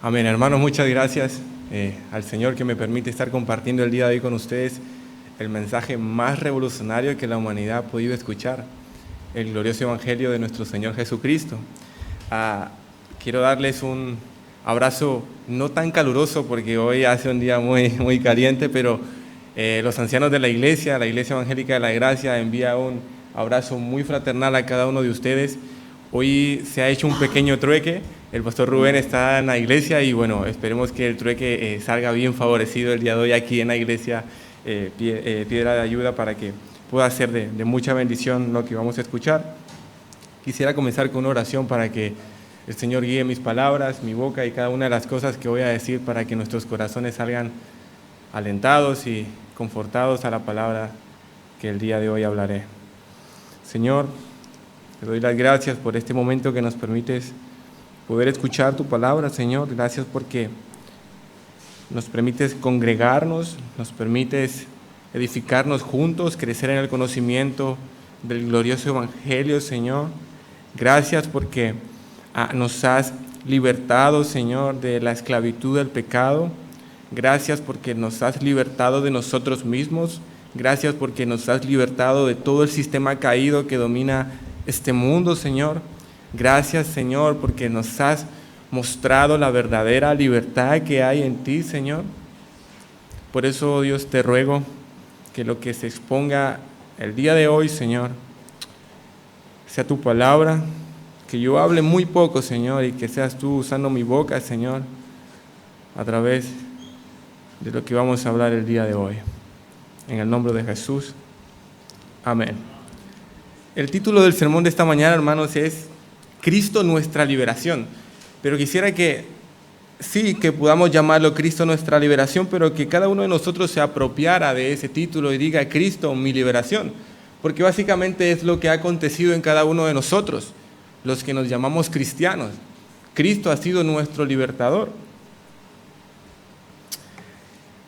Amén, hermanos, muchas gracias al Señor que me permite estar compartiendo el día de hoy con ustedes el mensaje más revolucionario que la humanidad ha podido escuchar, el glorioso Evangelio de nuestro Señor Jesucristo. Quiero darles un abrazo no tan caluroso porque hoy hace un día muy caliente, pero los ancianos de la Iglesia Evangélica de la Gracia, envía un abrazo muy fraternal a cada uno de ustedes. Hoy se ha hecho un pequeño trueque. El pastor Rubén está en la iglesia y bueno, esperemos que el trueque salga bien favorecido el día de hoy aquí en la iglesia Piedra de Ayuda, para que pueda ser de mucha bendición lo que vamos a escuchar. Quisiera comenzar con una oración para que el Señor guíe mis palabras, mi boca y cada una de las cosas que voy a decir, para que nuestros corazones salgan alentados y confortados a la palabra que el día de hoy hablaré. Señor, te doy las gracias por este momento que nos permites poder escuchar tu palabra, Señor. Gracias porque nos permites congregarnos, nos permites edificarnos juntos, crecer en el conocimiento del glorioso Evangelio, Señor. Gracias porque nos has libertado, Señor, de la esclavitud del pecado. Gracias porque nos has libertado de nosotros mismos. Gracias porque nos has libertado de todo el sistema caído que domina este mundo, Señor. Gracias, Señor, porque nos has mostrado la verdadera libertad que hay en ti, Señor. Por eso, Dios, te ruego que lo que se exponga el día de hoy, Señor, sea tu palabra, que yo hable muy poco, Señor, y que seas tú usando mi boca, Señor, a través de lo que vamos a hablar el día de hoy. En el nombre de Jesús. Amén. El título del sermón de esta mañana, hermanos, es Cristo nuestra liberación. Pero quisiera que podamos llamarlo Cristo nuestra liberación, pero que cada uno de nosotros se apropiara de ese título y diga Cristo mi liberación. Porque básicamente es lo que ha acontecido en cada uno de nosotros, los que nos llamamos cristianos. Cristo ha sido nuestro libertador.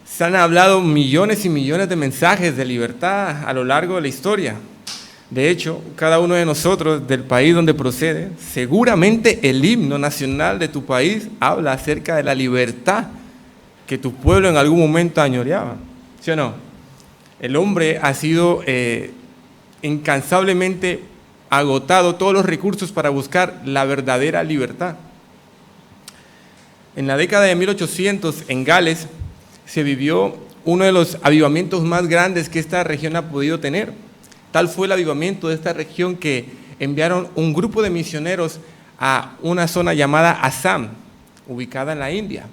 Se han hablado millones y millones de mensajes de libertad a lo largo de la historia. De hecho, cada uno de nosotros, del país donde procede, seguramente el himno nacional de tu país habla acerca de la libertad que tu pueblo en algún momento añoreaba. ¿Sí o no? El hombre ha sido incansablemente agotado todos los recursos para buscar la verdadera libertad. En la década de 1800, en Gales, se vivió uno de los avivamientos más grandes que esta región ha podido tener. Tal fue el avivamiento de esta región que enviaron un grupo de misioneros a una zona llamada Assam, ubicada en la India.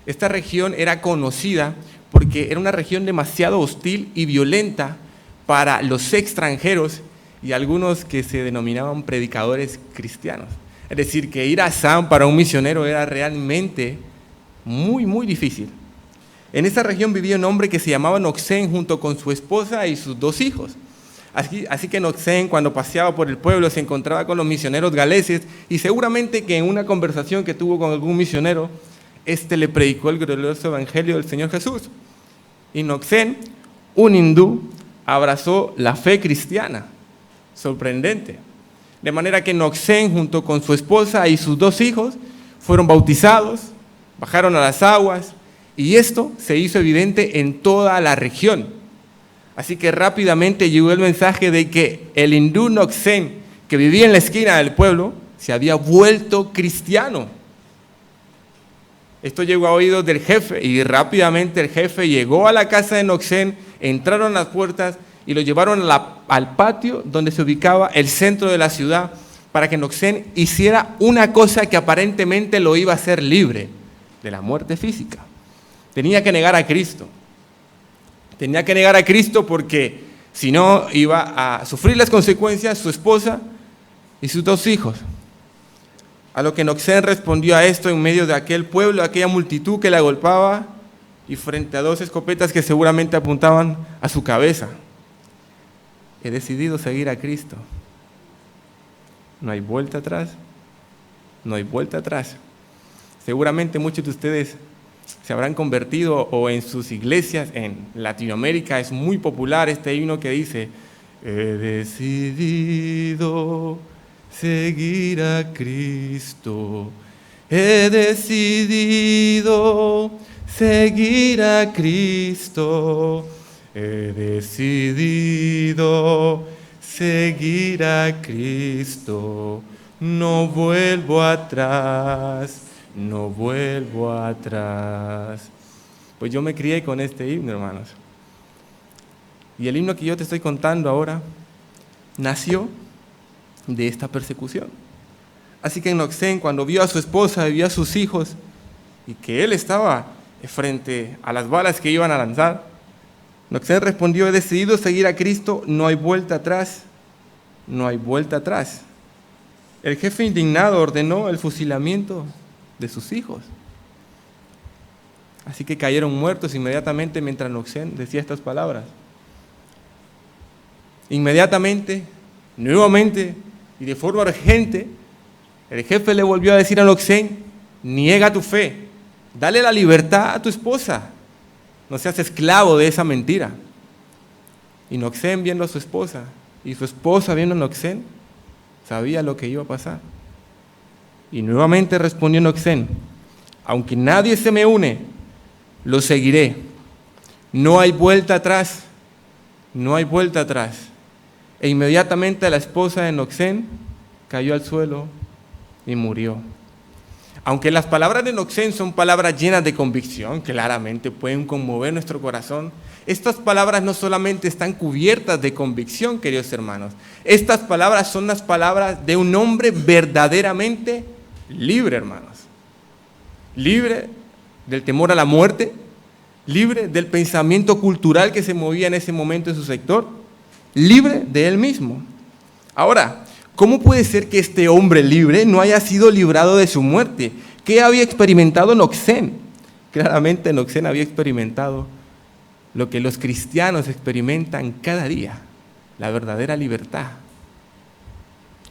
Esta región era conocida porque era una región demasiado hostil y violenta para los extranjeros y algunos que se denominaban predicadores cristianos. Es decir, que ir a Assam para un misionero era realmente muy difícil. En esta región vivía un hombre que se llamaba Noxen junto con su esposa y sus 2 hijos. Así que Noxen, cuando paseaba por el pueblo, se encontraba con los misioneros galeses y seguramente que en una conversación que tuvo con algún misionero, le predicó el glorioso Evangelio del Señor Jesús. Y Noxen, un hindú, abrazó la fe cristiana. Sorprendente. De manera que Noxen, junto con su esposa y sus 2 hijos, fueron bautizados, bajaron a las aguas, y esto se hizo evidente en toda la región. Así que rápidamente llegó el mensaje de que el hindú Noxen, que vivía en la esquina del pueblo, se había vuelto cristiano. Esto llegó a oídos del jefe y rápidamente el jefe llegó a la casa de Noxen, entraron a las puertas y lo llevaron al patio donde se ubicaba el centro de la ciudad para que Noxen hiciera una cosa que aparentemente lo iba a hacer libre de la muerte física. Tenía que negar a Cristo. Tenía que negar a Cristo porque si no iba a sufrir las consecuencias su esposa y sus 2 hijos. A lo que Noxen respondió a esto en medio de aquel pueblo, aquella multitud que le agolpaba y frente a 2 escopetas que seguramente apuntaban a su cabeza. He decidido seguir a Cristo. No hay vuelta atrás. No hay vuelta atrás. Seguramente muchos de ustedes se habrán convertido o en sus iglesias en Latinoamérica es muy popular este himno que dice: he decidido seguir a Cristo, He decidido seguir a Cristo. He decidido seguir a Cristo. No vuelvo atrás, no vuelvo atrás. Pues yo me crié con este himno, hermanos. Y el himno que yo te estoy contando ahora nació de esta persecución. Así que Enoxén, cuando vio a su esposa y vio a sus hijos, y que él estaba frente a las balas que iban a lanzar, Enoxén respondió: he decidido seguir a Cristo, no hay vuelta atrás, no hay vuelta atrás. El jefe indignado ordenó el fusilamiento de sus hijos. Así que cayeron muertos inmediatamente mientras Enoxén decía estas palabras. Inmediatamente, nuevamente y de forma urgente, el jefe le volvió a decir a Enoxén: niega tu fe, dale la libertad a tu esposa, no seas esclavo de esa mentira. Y Enoxén, viendo a su esposa, y su esposa viendo a Enoxén, sabía lo que iba a pasar. Y nuevamente respondió Enoxén: aunque nadie se me une, lo seguiré. No hay vuelta atrás, no hay vuelta atrás. E inmediatamente la esposa de Enoxén cayó al suelo y murió. Aunque las palabras de Enoxén son palabras llenas de convicción, claramente pueden conmover nuestro corazón, estas palabras no solamente están cubiertas de convicción, queridos hermanos. Estas palabras son las palabras de un hombre verdaderamente libre, hermanos. Libre del temor a la muerte, libre del pensamiento cultural que se movía en ese momento en su sector, libre de él mismo. Ahora, ¿cómo puede ser que este hombre libre no haya sido librado de su muerte? ¿Qué había experimentado Enoxén? Claramente Enoxén había experimentado lo que los cristianos experimentan cada día: la verdadera libertad.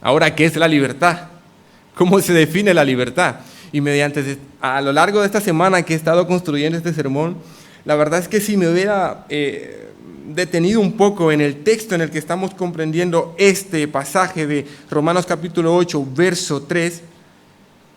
Ahora, ¿qué es la libertad? ¿Cómo se define la libertad? Y a lo largo de esta semana que he estado construyendo este sermón, la verdad es que si me hubiera detenido un poco en el texto en el que estamos comprendiendo este pasaje de Romanos capítulo 8, verso 3,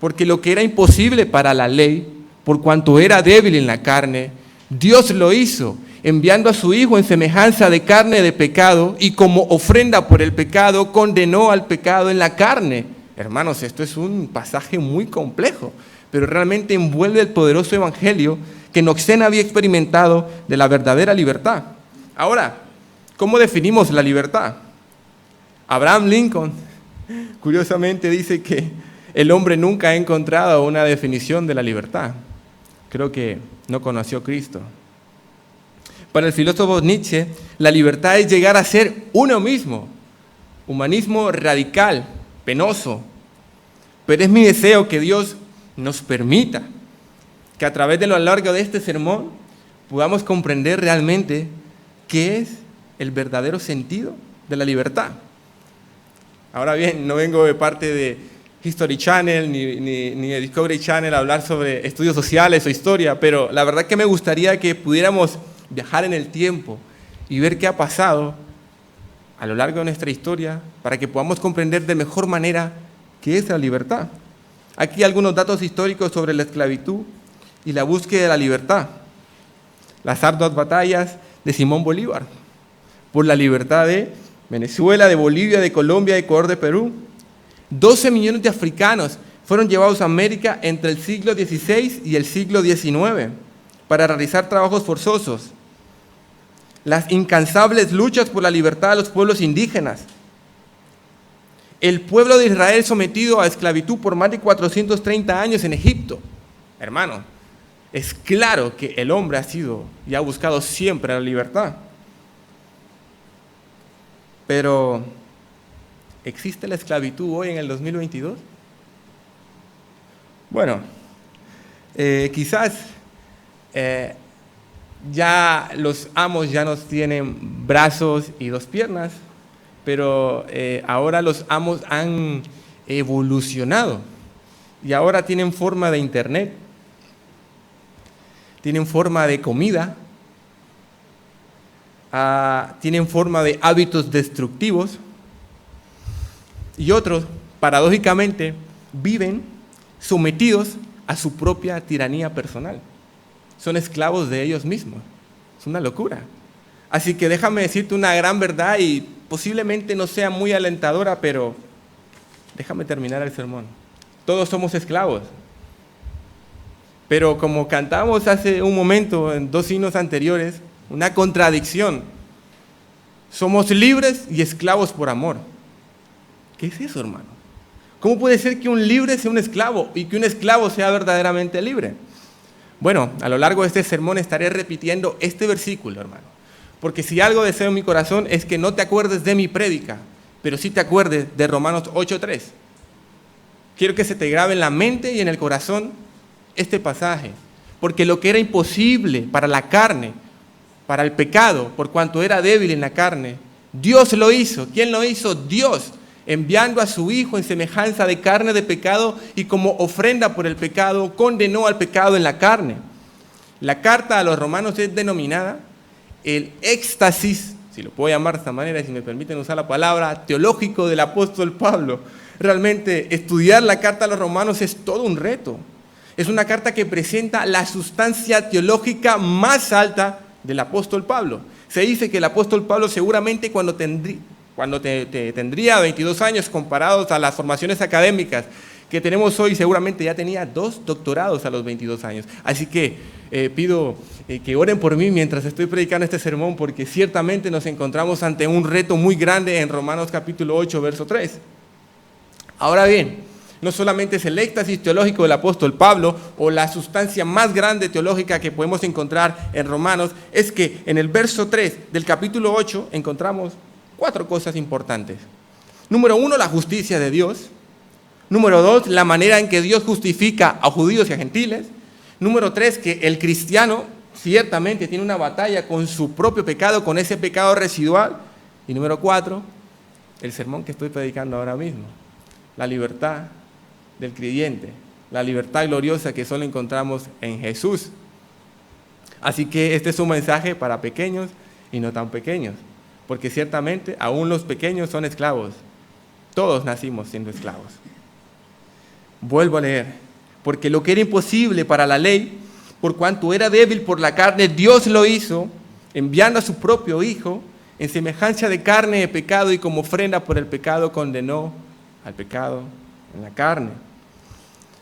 porque lo que era imposible para la ley, por cuanto era débil en la carne, Dios lo hizo, enviando a su Hijo en semejanza de carne de pecado, y como ofrenda por el pecado, condenó al pecado en la carne. Hermanos, esto es un pasaje muy complejo, pero realmente envuelve el poderoso evangelio que Enoxén había experimentado de la verdadera libertad. Ahora, ¿cómo definimos la libertad? Abraham Lincoln, curiosamente, dice que el hombre nunca ha encontrado una definición de la libertad. Creo que no conoció a Cristo. Para el filósofo Nietzsche, la libertad es llegar a ser uno mismo. Humanismo radical, penoso. Pero es mi deseo que Dios nos permita que a través de lo largo de este sermón podamos comprender realmente qué es el verdadero sentido de la libertad. Ahora bien, no vengo de parte de History Channel ni de Discovery Channel a hablar sobre estudios sociales o historia, pero la verdad que me gustaría que pudiéramos viajar en el tiempo y ver qué ha pasado a lo largo de nuestra historia para que podamos comprender de mejor manera qué es la libertad. Aquí algunos datos históricos sobre la esclavitud y la búsqueda de la libertad. Las arduas batallas de Simón Bolívar por la libertad de Venezuela, de Bolivia, de Colombia, de Ecuador, de Perú. 12 millones de africanos fueron llevados a América entre el siglo XVI y el siglo XIX para realizar trabajos forzosos. Las incansables luchas por la libertad de los pueblos indígenas. El pueblo de Israel sometido a esclavitud por más de 430 años en Egipto. Hermano, es claro que el hombre ha sido y ha buscado siempre la libertad. Pero, ¿existe la esclavitud hoy en el 2022? Bueno, quizás ya los amos ya no tienen brazos y 2 piernas, pero ahora los amos han evolucionado y ahora tienen forma de internet, tienen forma de comida, tienen forma de hábitos destructivos y otros, paradójicamente, viven sometidos a su propia tiranía personal. Son esclavos de ellos mismos. Es una locura. Así que déjame decirte una gran verdad y posiblemente no sea muy alentadora, pero déjame terminar el sermón. Todos somos esclavos. Pero como cantamos hace un momento en 2 himnos anteriores, una contradicción. Somos libres y esclavos por amor. ¿Qué es eso, hermano? ¿Cómo puede ser que un libre sea un esclavo y que un esclavo sea verdaderamente libre? Bueno, a lo largo de este sermón estaré repitiendo este versículo, hermano. Porque si algo deseo en mi corazón es que no te acuerdes de mi prédica, pero sí te acuerdes de Romanos 8:3. Quiero que se te grabe en la mente y en el corazón este pasaje. Porque lo que era imposible para la carne, para el pecado, por cuanto era débil en la carne, Dios lo hizo. ¿Quién lo hizo? Dios, enviando a su Hijo en semejanza de carne de pecado y como ofrenda por el pecado, condenó al pecado en la carne. La carta a los romanos es denominada el éxtasis, si lo puedo llamar de esta manera, si me permiten usar la palabra, teológico del apóstol Pablo. Realmente estudiar la carta a los romanos es todo un reto. Es una carta que presenta la sustancia teológica más alta del apóstol Pablo. Se dice que el apóstol Pablo seguramente cuando tendría 22 años comparados a las formaciones académicas que tenemos hoy, seguramente ya tenía 2 doctorados a los 22 años. Así que pido que oren por mí mientras estoy predicando este sermón, porque ciertamente nos encontramos ante un reto muy grande en Romanos capítulo 8, verso 3. Ahora bien, no solamente es el éxtasis teológico del apóstol Pablo o la sustancia más grande teológica que podemos encontrar en Romanos, es que en el verso 3 del capítulo 8 encontramos 4 cosas importantes. Número 1, la justicia de Dios. Número 2, la manera en que Dios justifica a judíos y a gentiles. Número 3, que el cristiano ciertamente tiene una batalla con su propio pecado, con ese pecado residual. Y número 4, el sermón que estoy predicando ahora mismo, la libertad del creyente, la libertad gloriosa que solo encontramos en Jesús. Así que este es un mensaje para pequeños y no tan pequeños, porque ciertamente aún los pequeños son esclavos. Todos nacimos siendo esclavos. Vuelvo a leer. Porque lo que era imposible para la ley, por cuanto era débil por la carne, Dios lo hizo, enviando a su propio Hijo, en semejanza de carne de pecado, y como ofrenda por el pecado condenó al pecado en la carne.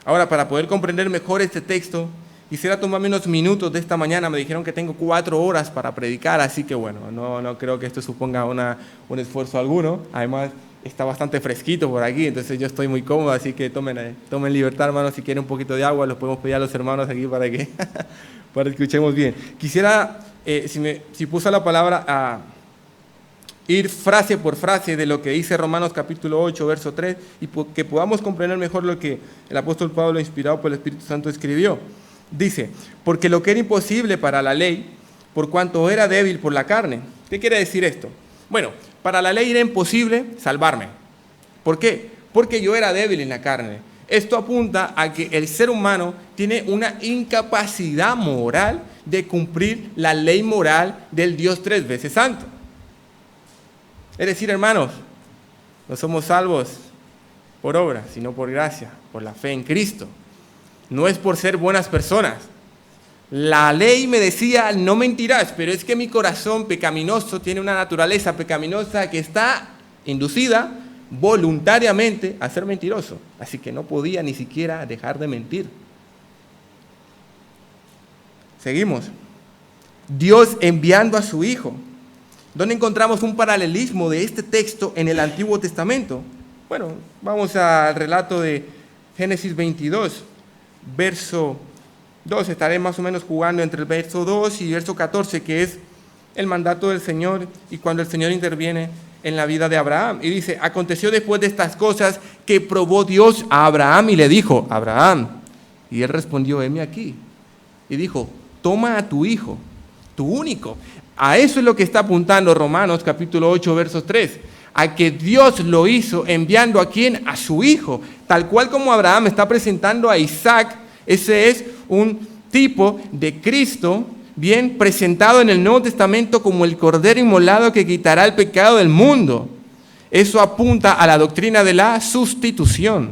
Ahora, para poder comprender mejor este texto, quisiera tomarme unos minutos de esta mañana. Me dijeron que tengo 4 horas para predicar, así que bueno, no creo que esto suponga un esfuerzo alguno. Además, está bastante fresquito por aquí, entonces yo estoy muy cómodo, así que tomen libertad, hermanos. Si quieren un poquito de agua, los podemos pedir a los hermanos aquí para que escuchemos bien. Quisiera, si puso la palabra, a ir frase por frase de lo que dice Romanos capítulo 8, verso 3, y que podamos comprender mejor lo que el apóstol Pablo, inspirado por el Espíritu Santo, escribió. Dice, porque lo que era imposible para la ley, por cuanto era débil por la carne. ¿Qué quiere decir esto? Bueno, para la ley era imposible salvarme. ¿Por qué? Porque yo era débil en la carne. Esto apunta a que el ser humano tiene una incapacidad moral de cumplir la ley moral del Dios 3 veces santo. Es decir, hermanos, no somos salvos por obra, sino por gracia, por la fe en Cristo. No es por ser buenas personas. La ley me decía, no mentirás, pero es que mi corazón pecaminoso tiene una naturaleza pecaminosa que está inducida voluntariamente a ser mentiroso. Así que no podía ni siquiera dejar de mentir. Seguimos. Dios enviando a su Hijo. ¿Dónde encontramos un paralelismo de este texto en el Antiguo Testamento? Bueno, vamos al relato de Génesis 22, verso 2. Estaré más o menos jugando entre el verso 2 y el verso 14, que es el mandato del Señor y cuando el Señor interviene en la vida de Abraham. Y dice, aconteció después de estas cosas que probó Dios a Abraham y le dijo, Abraham. Y él respondió, heme aquí. Y dijo, toma a tu hijo, tu único. A eso es lo que está apuntando Romanos capítulo 8, versos 3. A que Dios lo hizo enviando a ¿quién? A su hijo. Tal cual como Abraham está presentando a Isaac, ese es un tipo de Cristo, bien presentado en el Nuevo Testamento como el Cordero inmolado que quitará el pecado del mundo. Eso apunta a la doctrina de la sustitución.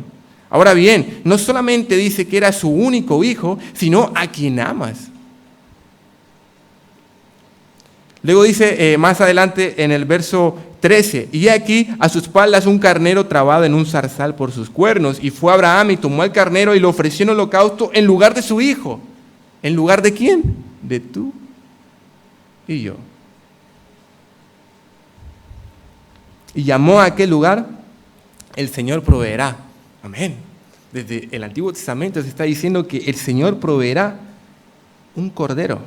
Ahora bien, no solamente dice que era su único hijo, sino a quien amas. Luego dice más adelante en el verso 13, y aquí a sus espaldas un carnero trabado en un zarzal por sus cuernos, y fue Abraham y tomó el carnero y lo ofreció en holocausto en lugar de su hijo. ¿En lugar de quién? De tú y yo. Y llamó a aquel lugar, el Señor proveerá. Amén. Desde el Antiguo Testamento se está diciendo que el Señor proveerá un cordero,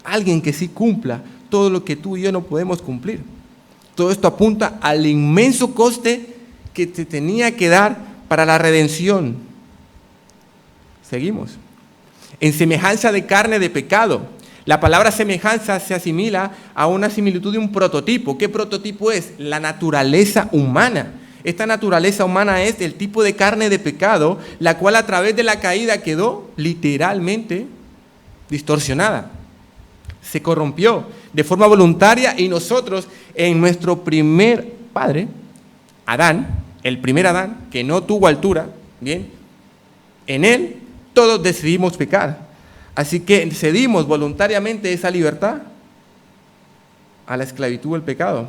alguien que sí cumpla todo lo que tú y yo no podemos cumplir. Todo esto apunta al inmenso coste que te tenía que dar para la redención. Seguimos. En semejanza de carne de pecado. La palabra semejanza se asimila a una similitud de un prototipo. ¿Qué prototipo es? La naturaleza humana. Esta naturaleza humana es el tipo de carne de pecado, la cual a través de la caída quedó literalmente distorsionada. Se corrompió de forma voluntaria y nosotros en nuestro primer padre, Adán, el primer Adán, que no tuvo altura, bien, en él todos decidimos pecar. Así que cedimos voluntariamente esa libertad a la esclavitud del pecado.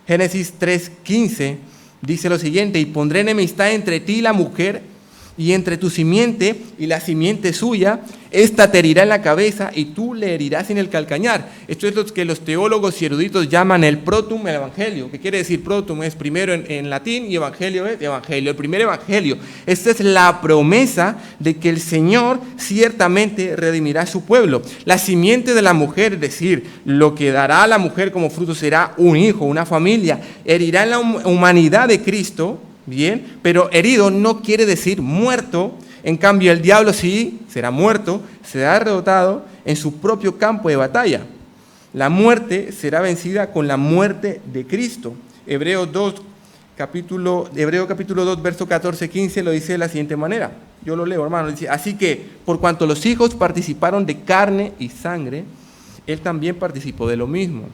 Génesis 3:15 dice lo siguiente: y pondré enemistad entre ti y la mujer, y entre tu simiente y la simiente suya, esta te herirá en la cabeza y tú le herirás en el calcañar. Esto es lo que los teólogos y eruditos llaman el protum, el evangelio. ¿Qué quiere decir protum? Es primero en latín y evangelio es evangelio, el primer evangelio. Esta es la promesa de que el Señor ciertamente redimirá a su pueblo. La simiente de la mujer, es decir, lo que dará a la mujer como fruto será un hijo, una familia, herirá en la humanidad de Cristo. Bien, pero herido no quiere decir muerto. En cambio, el diablo sí será muerto, será derrotado en su propio campo de batalla. La muerte será vencida con la muerte de Cristo. Hebreo capítulo 2, verso 14-15 lo dice de la siguiente manera. Yo lo leo, hermano. Dice: así que, por cuanto los hijos participaron de carne y sangre, él también participó de lo mismo,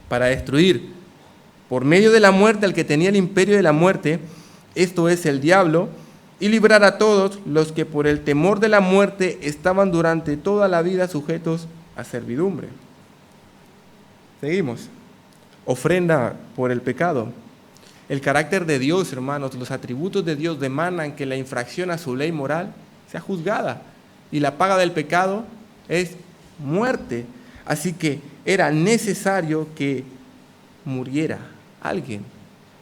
para destruir por medio de la muerte al que tenía el imperio de la muerte, esto es el diablo, y librar a todos los que por el temor de la muerte estaban durante toda la vida sujetos a servidumbre. Seguimos. Ofrenda por el pecado. El carácter de Dios, hermanos, los atributos de Dios demandan que la infracción a su ley moral sea juzgada, y la paga del pecado es muerte. Así que era necesario que muriera alguien.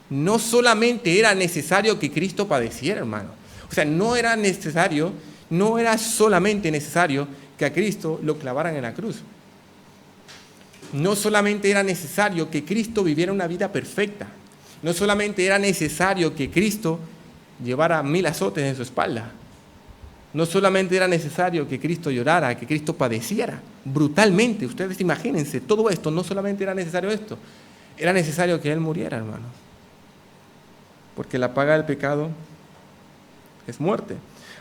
No solamente era necesario que Cristo padeciera, hermano. O sea, no era solamente necesario que a Cristo lo clavaran en la cruz. No solamente era necesario que Cristo viviera una vida perfecta. No solamente era necesario que Cristo llevara 1000 azotes en su espalda. No solamente era necesario que Cristo llorara, que Cristo padeciera brutalmente. Ustedes imagínense, todo esto, no solamente era necesario esto. Era necesario que Él muriera, hermanos, porque la paga del pecado es muerte.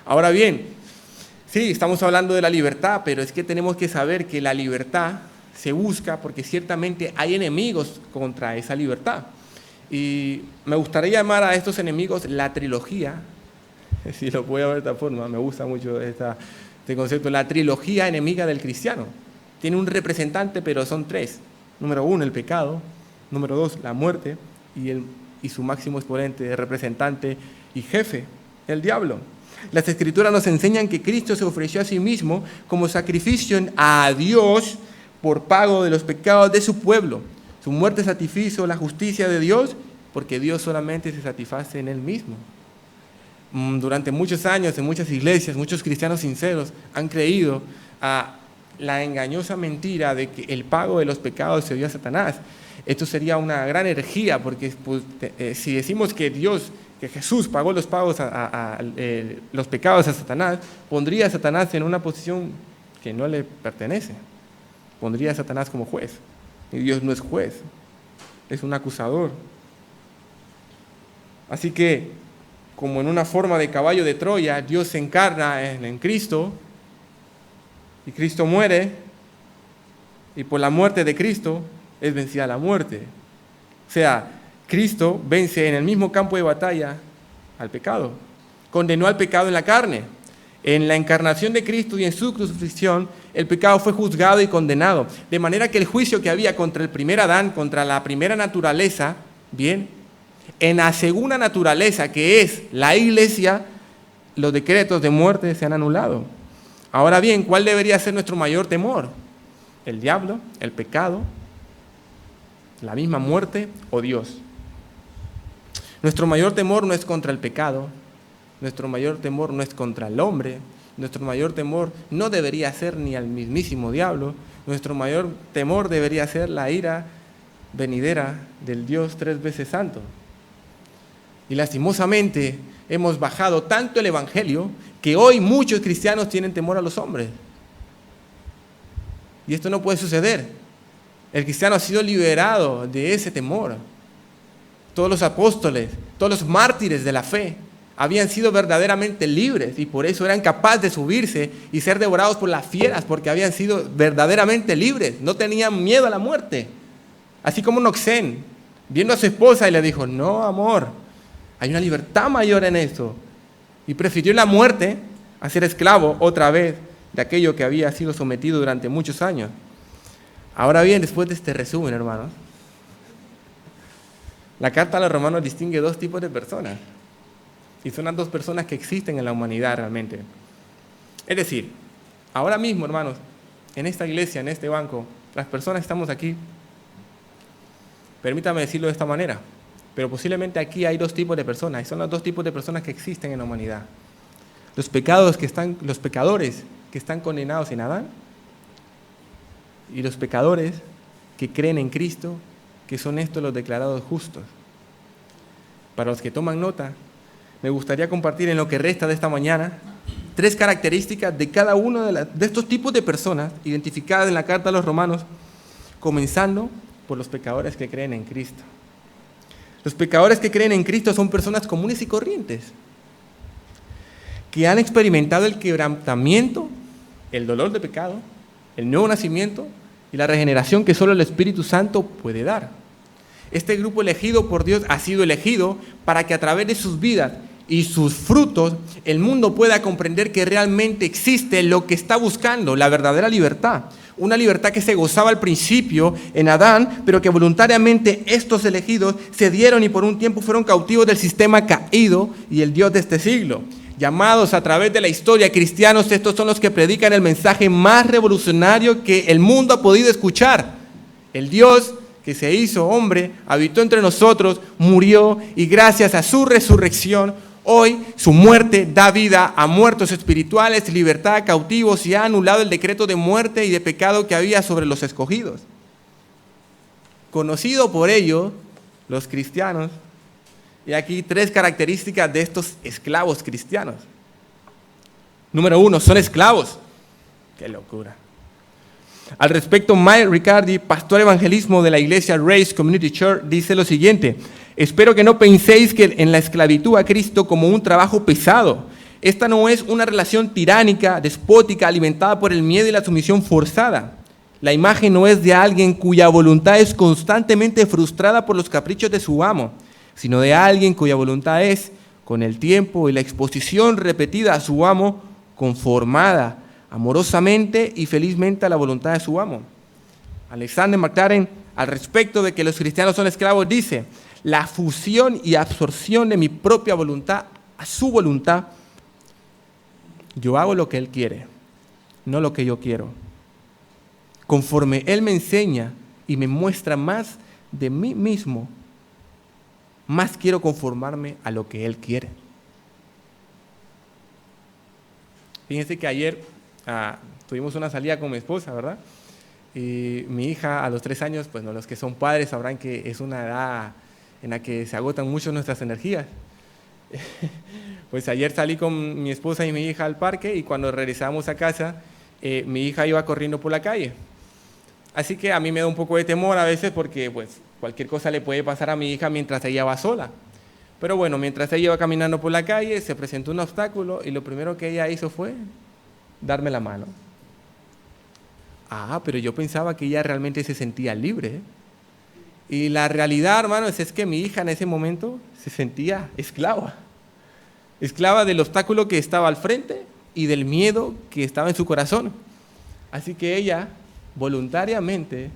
Ahora bien, sí, estamos hablando de la libertad, pero es que tenemos que saber que la libertad se busca porque ciertamente hay enemigos contra esa libertad. Y me gustaría llamar a estos enemigos la trilogía, si lo puedo ver de esta forma, me gusta mucho este concepto, la trilogía enemiga del cristiano. Tiene un representante, pero son 3. Número 1, el pecado. Número 2, la muerte, y su máximo exponente, representante y jefe, el diablo. Las Escrituras nos enseñan que Cristo se ofreció a sí mismo como sacrificio a Dios por pago de los pecados de su pueblo. Su muerte satisfizo la justicia de Dios, porque Dios solamente se satisface en Él mismo. Durante muchos años, en muchas iglesias, muchos cristianos sinceros han creído a la engañosa mentira de que el pago de los pecados se dio a Satanás. Esto sería una gran herejía, porque si decimos que Jesús pagó los pecados a Satanás, pondría a Satanás en una posición que no le pertenece. Pondría a Satanás como juez. Y Dios no es juez, es un acusador. Así que, como en una forma de caballo de Troya, Dios se encarna en Cristo, y Cristo muere, y por la muerte de Cristo es vencida la muerte. O sea, Cristo vence en el mismo campo de batalla al pecado. condenó al pecado en la carne. En la encarnación de Cristo y en su crucifixión, el pecado fue juzgado y condenado. De manera que el juicio que había contra el primer Adán, contra la primera naturaleza, bien, en la segunda naturaleza, que es la iglesia, los decretos de muerte se han anulado. Ahora bien, ¿cuál debería ser nuestro mayor temor? ¿El diablo, el pecado, la misma muerte o Dios? Nuestro mayor temor no es contra el pecado, nuestro mayor temor no es contra el hombre, nuestro mayor temor no debería ser ni al mismísimo diablo, nuestro mayor temor debería ser la ira venidera del Dios 3 veces santo. Y lastimosamente hemos bajado tanto el evangelio que hoy muchos cristianos tienen temor a los hombres. Y esto no puede suceder. El cristiano ha sido liberado de ese temor. Todos los apóstoles, todos los mártires de la fe habían sido verdaderamente libres y por eso eran capaces de subirse y ser devorados por las fieras, porque habían sido verdaderamente libres, no tenían miedo a la muerte. Así como Noxén, viendo a su esposa y le dijo, no, amor, hay una libertad mayor en esto. Y prefirió la muerte a ser esclavo otra vez de aquello que había sido sometido durante muchos años. Ahora bien, después de este resumen, hermanos, la carta a los romanos distingue dos tipos de personas. Y son las dos personas que existen en la humanidad realmente. Es decir, ahora mismo, hermanos, en esta iglesia, en este banco, las personas que estamos aquí, permítame decirlo de esta manera, pero posiblemente aquí hay dos tipos de personas, y son los dos tipos de personas que existen en la humanidad. Los pecadores que están condenados en Adán, y los pecadores que creen en Cristo, que son estos los declarados justos. Para los que toman nota, me gustaría compartir en lo que resta de esta mañana 3 características de cada uno de estos tipos de personas identificadas en la carta a los romanos, comenzando por los pecadores que creen en Cristo. Los pecadores que creen en Cristo son personas comunes y corrientes, que han experimentado el quebrantamiento, el dolor de pecado, el nuevo nacimiento y la regeneración que solo el Espíritu Santo puede dar. Este grupo elegido por Dios ha sido elegido para que a través de sus vidas y sus frutos el mundo pueda comprender que realmente existe lo que está buscando, la verdadera libertad. Una libertad que se gozaba al principio en Adán, pero que voluntariamente estos elegidos se dieron y por un tiempo fueron cautivos del sistema caído y el Dios de este siglo. Llamados a través de la historia cristianos, estos son los que predican el mensaje más revolucionario que el mundo ha podido escuchar. El Dios que se hizo hombre, habitó entre nosotros, murió y gracias a su resurrección, hoy su muerte da vida a muertos espirituales, libertad a cautivos y ha anulado el decreto de muerte y de pecado que había sobre los escogidos. Conocido por ello, los cristianos, y aquí 3 características de estos esclavos cristianos. Número 1, son esclavos. ¡Qué locura! Al respecto, Mike Riccardi, pastor evangelismo de la iglesia Race Community Church, dice lo siguiente: espero que no penséis que en la esclavitud a Cristo como un trabajo pesado. Esta no es una relación tiránica, despótica, alimentada por el miedo y la sumisión forzada. La imagen no es de alguien cuya voluntad es constantemente frustrada por los caprichos de su amo, sino de alguien cuya voluntad es, con el tiempo y la exposición repetida a su amo, conformada amorosamente y felizmente a la voluntad de su amo. Alexander McLaren, al respecto de que los cristianos son esclavos, dice: la fusión y absorción de mi propia voluntad a su voluntad. Yo hago lo que Él quiere, no lo que yo quiero. Conforme Él me enseña y me muestra más de mí mismo, más quiero conformarme a lo que Él quiere. Fíjense que ayer tuvimos una salida con mi esposa, ¿verdad? Y mi hija a los 3 años, pues no, los que son padres sabrán que es una edad en la que se agotan mucho nuestras energías. Pues ayer salí con mi esposa y mi hija al parque y cuando regresamos a casa, mi hija iba corriendo por la calle. Así que a mí me da un poco de temor a veces porque pues cualquier cosa le puede pasar a mi hija mientras ella va sola. Pero bueno, mientras ella iba caminando por la calle, se presentó un obstáculo y lo primero que ella hizo fue darme la mano. Pero yo pensaba que ella realmente se sentía libre. Y la realidad, hermanos, es que mi hija en ese momento se sentía esclava. esclava del obstáculo que estaba al frente y del miedo que estaba en su corazón. Así que ella voluntariamente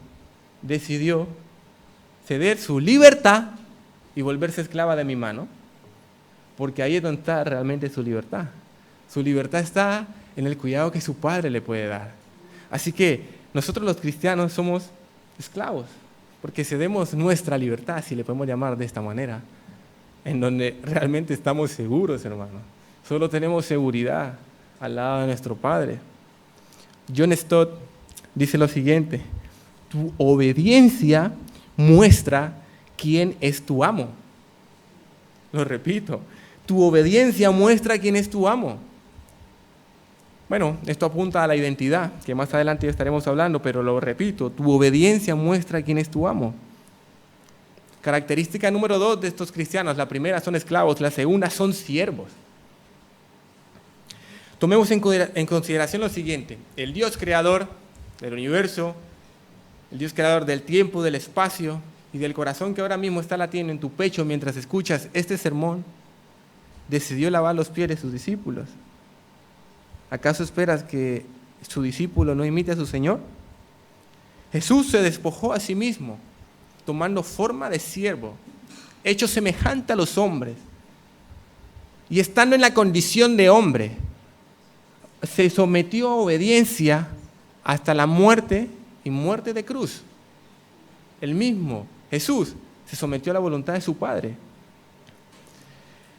decidió ceder su libertad y volverse esclava de mi mano, porque ahí es donde está realmente su libertad. Su libertad está en el cuidado que su padre le puede dar. Así que nosotros los cristianos somos esclavos, porque cedemos nuestra libertad, si le podemos llamar de esta manera, en donde realmente estamos seguros, hermano. Solo tenemos seguridad al lado de nuestro Padre. John Stott dice lo siguiente: tu obediencia muestra quién es tu amo. Lo repito, tu obediencia muestra quién es tu amo. Bueno, esto apunta a la identidad, que más adelante estaremos hablando, pero lo repito, tu obediencia muestra quién es tu amo. Característica número 2 de estos cristianos: la primera son esclavos, la segunda son siervos. Tomemos en consideración lo siguiente: el Dios creador del universo, el Dios creador del tiempo, del espacio y del corazón que ahora mismo está latiendo en tu pecho mientras escuchas este sermón, decidió lavar los pies de sus discípulos. ¿Acaso esperas que su discípulo no imite a su Señor? Jesús se despojó a sí mismo, tomando forma de siervo, hecho semejante a los hombres, y estando en la condición de hombre, se sometió a obediencia hasta la muerte y muerte de cruz. El mismo Jesús se sometió a la voluntad de su Padre.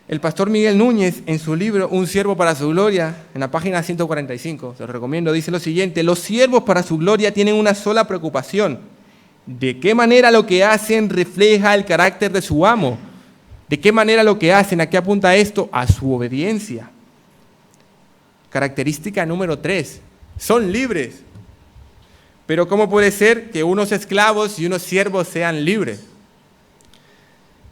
El pastor Miguel Núñez, en su libro Un siervo para su gloria, en la página 145, se lo recomiendo, dice lo siguiente: los siervos para su gloria tienen una sola preocupación: ¿de qué manera lo que hacen refleja el carácter de su amo? ¿De qué manera lo que hacen? ¿A qué apunta esto? A su obediencia. Característica número 3, son libres. Pero ¿cómo puede ser que unos esclavos y unos siervos sean libres?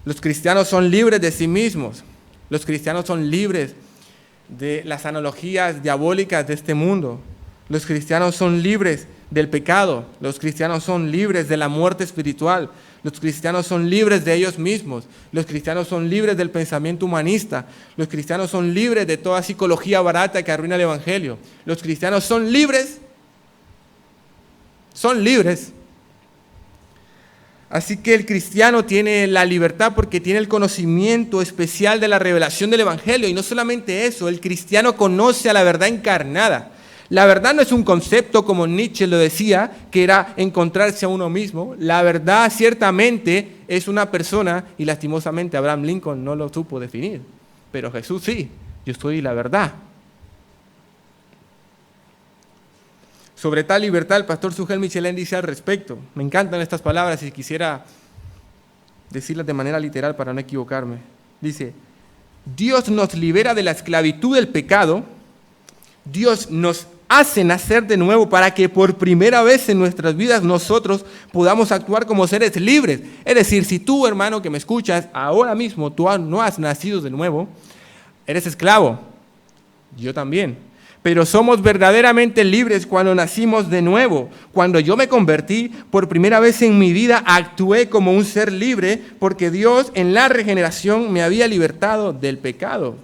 Los cristianos son libres de sí mismos. Los cristianos son libres de las analogías diabólicas de este mundo. Los cristianos son libres del pecado. Los cristianos son libres de la muerte espiritual. Los cristianos son libres de ellos mismos. Los cristianos son libres del pensamiento humanista. Los cristianos son libres de toda psicología barata que arruina el evangelio. Los cristianos son libres. Son libres. Así que el cristiano tiene la libertad porque tiene el conocimiento especial de la revelación del evangelio. Y no solamente eso, el cristiano conoce a la verdad encarnada. La verdad no es un concepto, como Nietzsche lo decía, que era encontrarse a uno mismo. La verdad ciertamente es una persona, y lastimosamente Abraham Lincoln no lo supo definir. Pero Jesús sí: yo soy la verdad. Sobre tal libertad, el pastor Sugel Michelén dice al respecto. Me encantan estas palabras y quisiera decirlas de manera literal para no equivocarme. Dice: Dios nos libera de la esclavitud del pecado. Dios nos hace nacer de nuevo para que por primera vez en nuestras vidas nosotros podamos actuar como seres libres. Es decir, si tú, hermano que me escuchas, ahora mismo tú no has nacido de nuevo, eres esclavo. Yo también. Pero somos verdaderamente libres cuando nacimos de nuevo. Cuando yo me convertí, por primera vez en mi vida actué como un ser libre porque Dios en la regeneración me había libertado del pecado.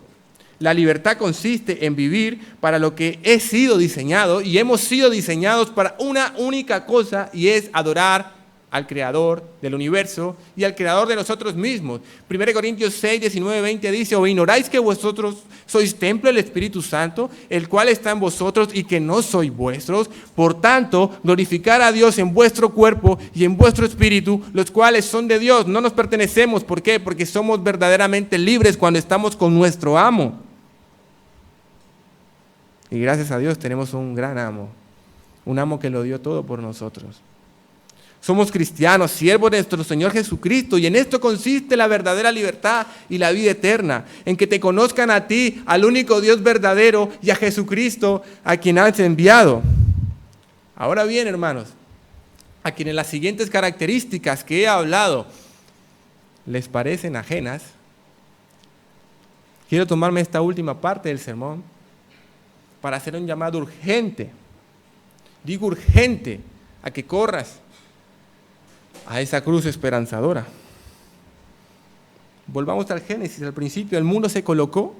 La libertad consiste en vivir para lo que he sido diseñado, y hemos sido diseñados para una única cosa, y es adorar al Creador del universo y al Creador de nosotros mismos. 1 Corintios 6, 19, 20 dice: ¿o ignoráis que vosotros sois templo del Espíritu Santo, el cual está en vosotros y que no sois vuestros? Por tanto, glorificar a Dios en vuestro cuerpo y en vuestro espíritu, los cuales son de Dios, no nos pertenecemos. ¿Por qué? Porque somos verdaderamente libres cuando estamos con nuestro amo. Y gracias a Dios tenemos un gran amo, un amo que lo dio todo por nosotros. Somos cristianos, siervos de nuestro Señor Jesucristo, y en esto consiste la verdadera libertad y la vida eterna, en que te conozcan a ti, al único Dios verdadero, y a Jesucristo, a quien has enviado. Ahora bien, hermanos, a quienes las siguientes características que he hablado les parecen ajenas, quiero tomarme esta última parte del sermón para hacer un llamado urgente. Digo urgente, a que corras a esa cruz esperanzadora. Volvamos al Génesis, al principio. El mundo se colocó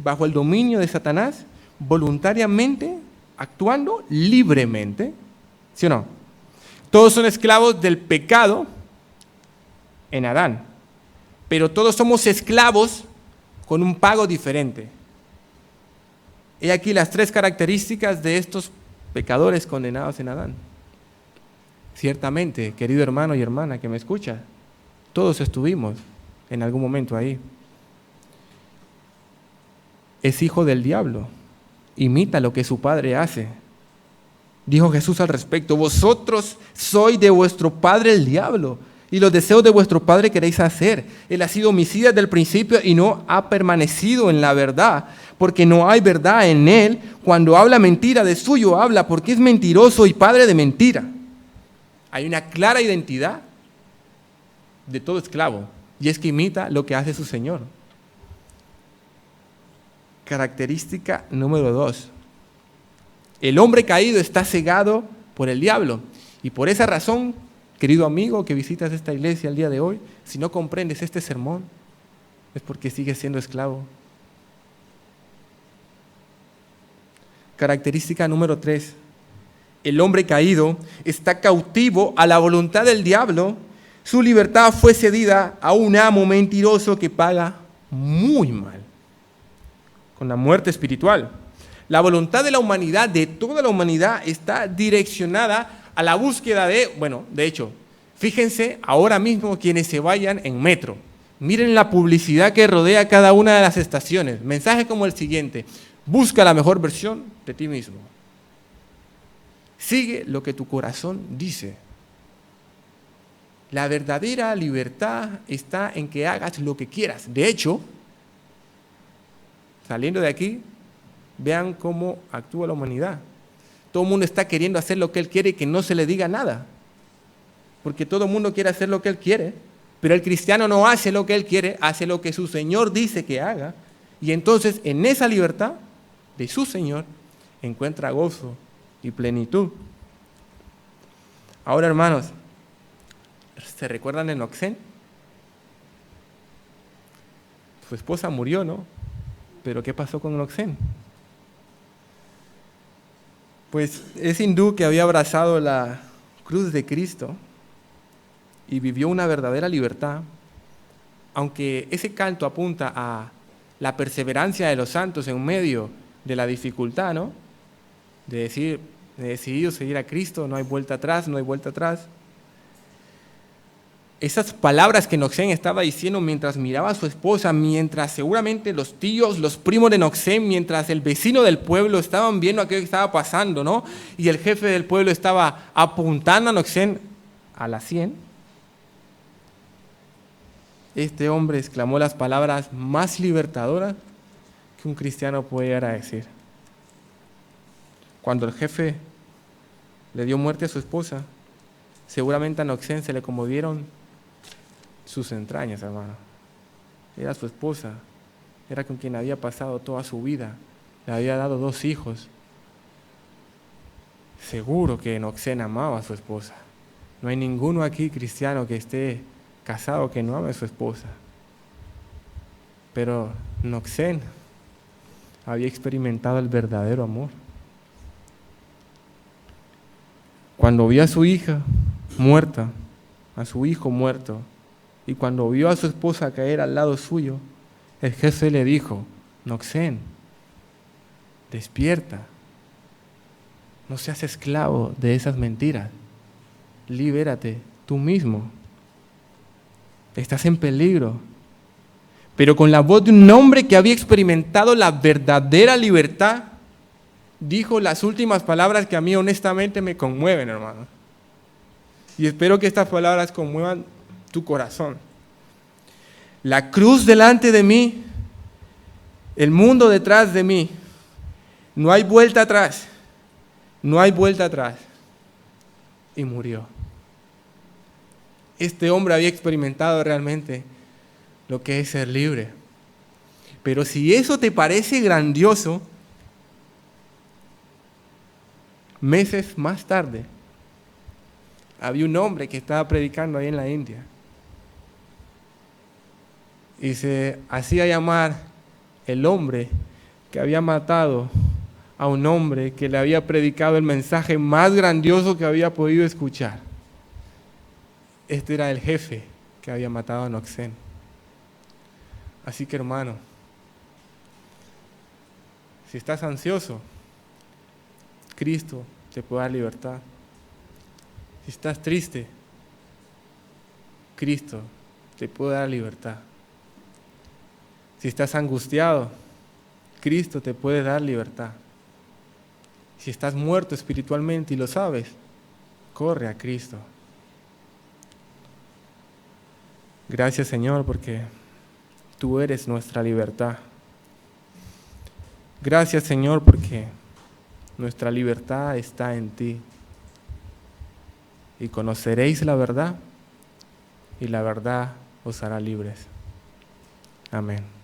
bajo el dominio de Satanás, voluntariamente, actuando libremente. ¿Sí o no? Todos son esclavos del pecado en Adán, pero todos somos esclavos con un pago diferente. He aquí las 3 características de estos pecadores condenados en Adán. Ciertamente, querido hermano y hermana que me escucha, todos estuvimos en algún momento ahí. Es hijo del diablo, imita lo que su padre hace. Dijo Jesús al respecto: vosotros sois de vuestro padre el diablo, y los deseos de vuestro padre queréis hacer. Él ha sido homicida desde el principio y no ha permanecido en la verdad, porque no hay verdad en él. Cuando habla mentira, de suyo habla, porque es mentiroso y padre de mentira. Hay una clara identidad de todo esclavo, y es que imita lo que hace su señor. Característica número 2. El hombre caído está cegado por el diablo, y por esa razón, querido amigo que visitas esta iglesia el día de hoy, si no comprendes este sermón, es porque sigues siendo esclavo. Característica número 3. El hombre caído está cautivo a la voluntad del diablo. Su libertad fue cedida a un amo mentiroso que paga muy mal, con la muerte espiritual. La voluntad de la humanidad, de toda la humanidad, está direccionada a la búsqueda de hecho, fíjense ahora mismo quienes se vayan en metro. Miren la publicidad que rodea cada una de las estaciones. Mensaje como el siguiente: busca la mejor versión de ti mismo. Sigue lo que tu corazón dice. La verdadera libertad está en que hagas lo que quieras. De hecho, saliendo de aquí, vean cómo actúa la humanidad. Todo el mundo está queriendo hacer lo que él quiere y que no se le diga nada. Porque todo el mundo quiere hacer lo que él quiere, pero el cristiano no hace lo que él quiere, hace lo que su Señor dice que haga. Y entonces, en esa libertad de su Señor, encuentra gozo y plenitud. Ahora, hermanos, ¿se recuerdan de Noxén? Su esposa murió, ¿no? Pero ¿qué pasó con Noxén? Pues es hindú que había abrazado la cruz de Cristo y vivió una verdadera libertad, aunque ese canto apunta a la perseverancia de los santos en medio de la dificultad, ¿no? De decir, he decidido seguir a Cristo, no hay vuelta atrás, no hay vuelta atrás. Esas palabras que Noxén estaba diciendo mientras miraba a su esposa, mientras seguramente los tíos, los primos de Noxén, mientras el vecino del pueblo estaban viendo aquello que estaba pasando, ¿no? Y el jefe del pueblo estaba apuntando a Noxén a la 100. Este hombre exclamó las palabras más libertadoras que un cristiano puede llegar a decir. Cuando el jefe le dio muerte a su esposa, seguramente a Noxén se le conmovieron sus entrañas, hermano. Era su esposa, era con quien había pasado toda su vida, le había dado 2 hijos. Seguro que Noxén amaba a su esposa. No hay ninguno aquí cristiano que esté casado que no ame a su esposa. Pero Noxén había experimentado el verdadero amor. Cuando vio a su hija muerta, a su hijo muerto, y cuando vio a su esposa caer al lado suyo, el jefe le dijo: Noxén, despierta, no seas esclavo de esas mentiras, libérate tú mismo, estás en peligro. Pero con la voz de un hombre que había experimentado la verdadera libertad, dijo las últimas palabras que a mí honestamente me conmueven, hermano. Y espero que estas palabras conmuevan tu corazón. La cruz delante de mí, el mundo detrás de mí. No hay vuelta atrás. No hay vuelta atrás. Y murió. Este hombre había experimentado realmente lo que es ser libre. Pero si eso te parece grandioso, meses más tarde, había un hombre que estaba predicando ahí en la India y se hacía llamar el hombre que había matado a un hombre que le había predicado el mensaje más grandioso que había podido escuchar. Este era el jefe que había matado a Noxen. Así que, hermano, si estás ansioso, Cristo te puede dar libertad. Si estás triste, Cristo te puede dar libertad. Si estás angustiado, Cristo te puede dar libertad. Si estás muerto espiritualmente y lo sabes, corre a Cristo. Gracias, Señor, porque tú eres nuestra libertad. Gracias, Señor, porque nuestra libertad está en ti. Y conoceréis la verdad, y la verdad os hará libres. Amén.